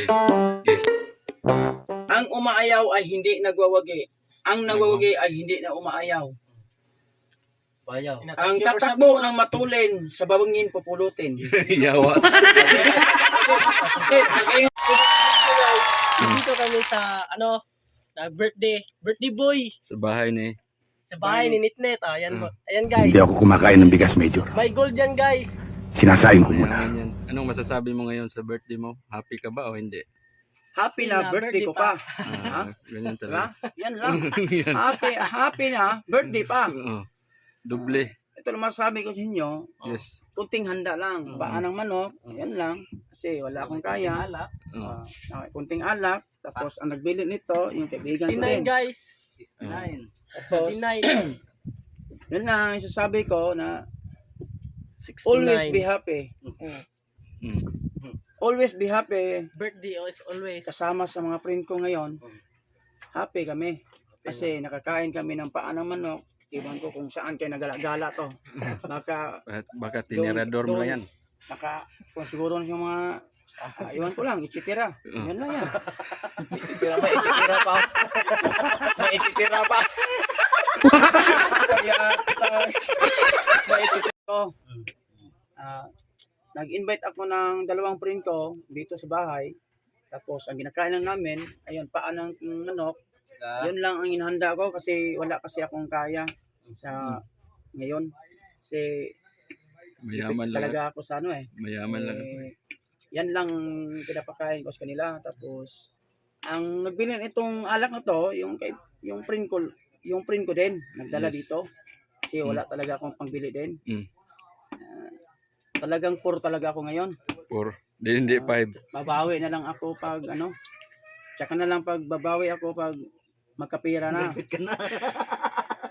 Okay. Ang umaayaw ay hindi nagwawagi. Ang nagwawagi ay hindi na umaayaw. Bayaw. Ang tatakbo ng matulin sa babangin pupulutin. Yawas. Dito kami sa na birthday boy Sa bahay ni. sa bahay ni Nitnet. Ayan, ayan guys. Hindi ako kumakain ng bigas, Major. May gold yan guys. Sinasayin ko muna. Mayaman yan. Anong masasabi mo ngayon sa birthday mo? Happy ka ba o hindi? Happy na birthday ko pa. Ganyan Diba? talaga. Yan lang. Yan. Happy na birthday pa. Oo. Doble. Ito lang masasabi ko sa inyo. Yes. Kunting handa lang. Paan ng manok. Yan lang. Kasi wala akong kaya. Oo. Kunting alak. Tapos ang nagbili nito, yung kaibigan ko 69 din. guys. 69. Tapos, 69. yun lang, yung sasabi ko na 69. always be happy. Mm. Always be happy. Birthday is always. Kasama sa mga friend ko ngayon, happy kami. Kasi nakakain kami ng paa ng manok. Iwan ko kung saan kayo nagala-gala to. Baka, Baka tinirador mo na yan. kung siguro na yung mga, iwan ko lang, itsitira. Yan lang yan. May ititira pa. May ititira pa. Kaya, may ititira ko. Nag-invite ako ng dalawang friend ko dito sa bahay. Tapos, ang ginakain lang namin, ayun, paa ng manok. Yun lang ang inihanda ko kasi wala kasi akong kaya sa ngayon. Kasi Mayaman lang. talaga ako sa Mayaman lang. yan lang pinapakain ko sa kanila. Tapos ang nagbili itong alak na to, yung friend ko din nagdala Yes. dito. Kasi wala talaga akong pangbili din. Mm. Talagang poor talaga ako ngayon. 4. Hindi 5. Babawi na lang ako pag Tsaka na lang pag babawi ako pag magkapira na.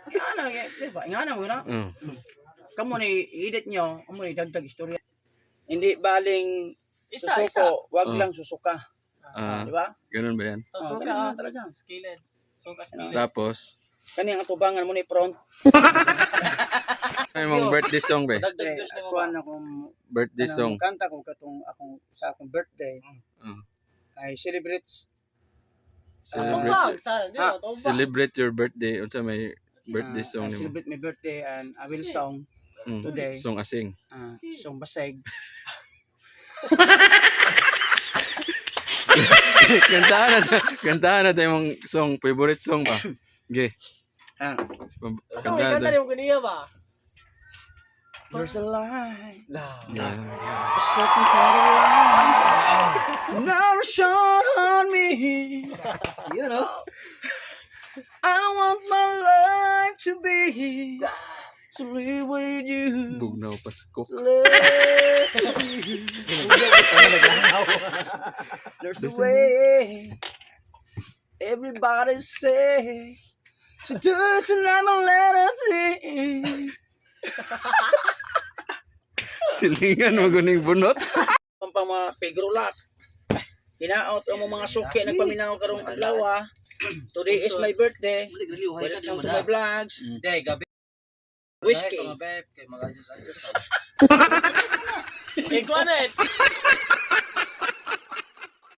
Ingana, diba? Ingana mo na. Kamu ni edit nyo, kamu ni dagdag istorya. Hindi baling susuko, wag lang susuka. Di ba? Ganun ba yan? Suka talaga. Skilled. Suka skilled. Tapos, Kani ang atubangan mo ni front. ano yung birthday song ba? Dagdag Diyos na mo Kuan ba? akong Birthday song. kanta ko katong sa akong birthday. Ay celebrate Celebrate your birthday. Unsa may birthday song I nimo? celebrate my birthday and I will song today. Song asing. Song baseg. Kantahan na tayo mong song, favorite song pa. Okay. Kanta niyo kaniya ba? There's a light, Yeah. a certain kind of light, never shone on me. You know, I want my life to be to live with you. Bugnaw Pasko. There's a way. Everybody say to do it tonight, my letter T. Silingan mo guning bunot. Ang mga pigrulak. Hinaot ang mga suki nagpaminaw karong adlaw. Today is my birthday. Welcome to my vlogs. Whiskey. Ikaw na